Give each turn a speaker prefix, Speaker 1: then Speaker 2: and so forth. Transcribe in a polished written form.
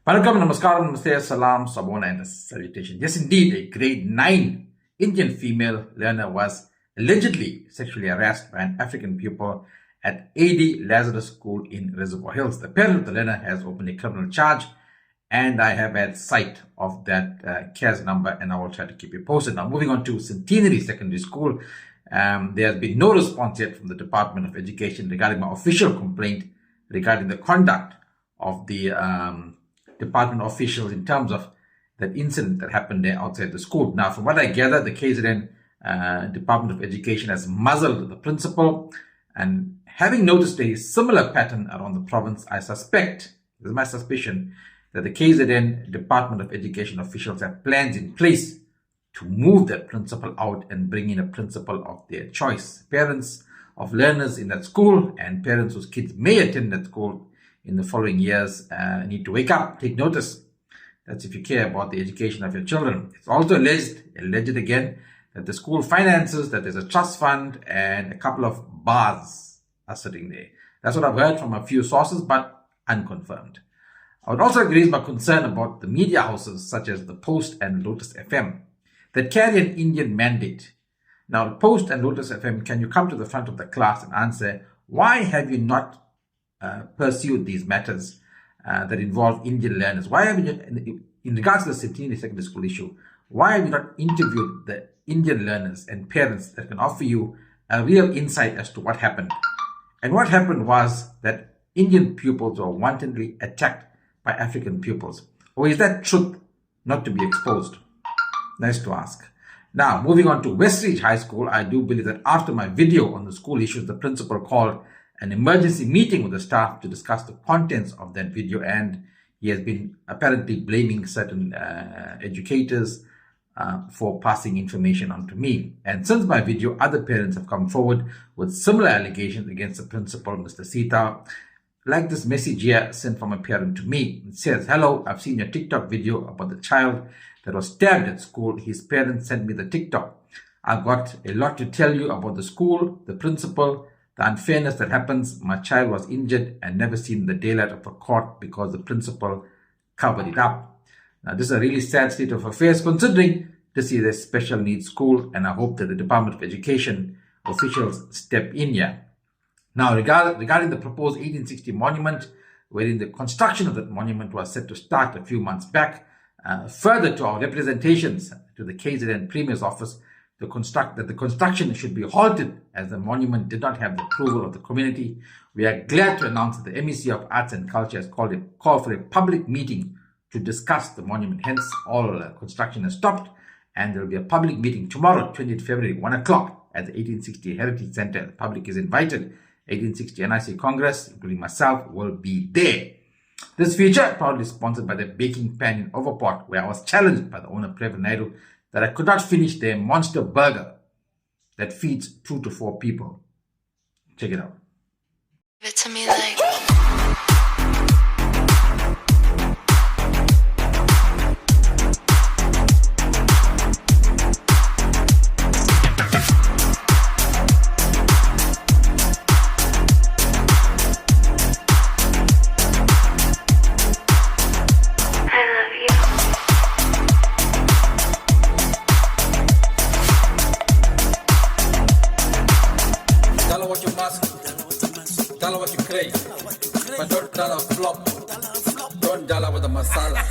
Speaker 1: Vanakkam, Namaskaram, Namaste, Salam, Sabona, and a salutation. Yes, indeed, a grade 9 Indian female learner was allegedly sexually harassed by an African pupil at A.D. Lazarus School in Reservoir Hills. The parent of the learner has opened a criminal charge, and I have had sight of that CARES number, and I will try to keep you posted. Now, moving on to Centenary Secondary School, there has been no response yet from the Department of Education regarding my official complaint regarding the conduct of the department officials in terms of that incident that happened there outside the school. Now, from what I gather, the KZN Department of Education has muzzled the principal, and having noticed a similar pattern around the province, I suspect, this is my suspicion, that the KZN Department of Education officials have plans in place to move that principal out and bring in a principal of their choice. Parents of learners in that school and parents whose kids may attend that school in the following years need to wake up, take notice. That's if you care about the education of your children. It's also alleged again, that the school finances, that there's a trust fund and a couple of bars are sitting there. That's what I've heard from a few sources, but unconfirmed. I would also raise my concern about the media houses such as the Post and Lotus FM that carry an Indian mandate. Now, the Post and Lotus FM, can you come to the front of the class and answer, why have you not pursued these matters that involve Indian learners? Why have you, in regards to the Centenary Secondary School issue, why have you not interviewed the Indian learners and parents that can offer you a real insight as to what happened? And what happened was that Indian pupils were wantonly attacked by African pupils. Or is that truth not to be exposed? Nice to ask. Now, moving on to Westridge High School, I do believe that after my video on the school issues, the principal called an emergency meeting with the staff to discuss the contents of that video, and he has been apparently blaming certain educators for passing information on to me. And since my video, other parents have come forward with similar allegations against the principal, Mr. Sita. Like this message here sent from a parent to me. It says, "Hello, I've seen your TikTok video about the child that was stabbed at school. His parents sent me the TikTok. I've got a lot to tell you about the school, the principal, the unfairness that happens. My child was injured and never seen the daylight of a court because the principal covered it up." Now, this is a really sad state of affairs considering this is a special needs school, and I hope that the Department of Education officials step in here. Now, regarding the proposed 1860 monument, wherein the construction of that monument was set to start a few months back, further to our representations to the KZN Premier's office, the construction should be halted as the monument did not have the approval of the community. We are glad to announce that the MEC of Arts and Culture has called for a public meeting to discuss the monument. Hence, all construction is stopped, and there will be a public meeting tomorrow, 20th February, 1 o'clock at the 1860 Heritage Center. The public is invited. 1860 NIC Congress, including myself, will be there. This feature proudly sponsored by the Baking Pan in Overport, where I was challenged by the owner, Previn Naidu, that I could not finish their monster burger that feeds 2 to 4 people. Check it out.
Speaker 2: Give it to me like...
Speaker 3: Tell her what you must, tell her what you crave, but don't tell her flop, don't tell her with the masala.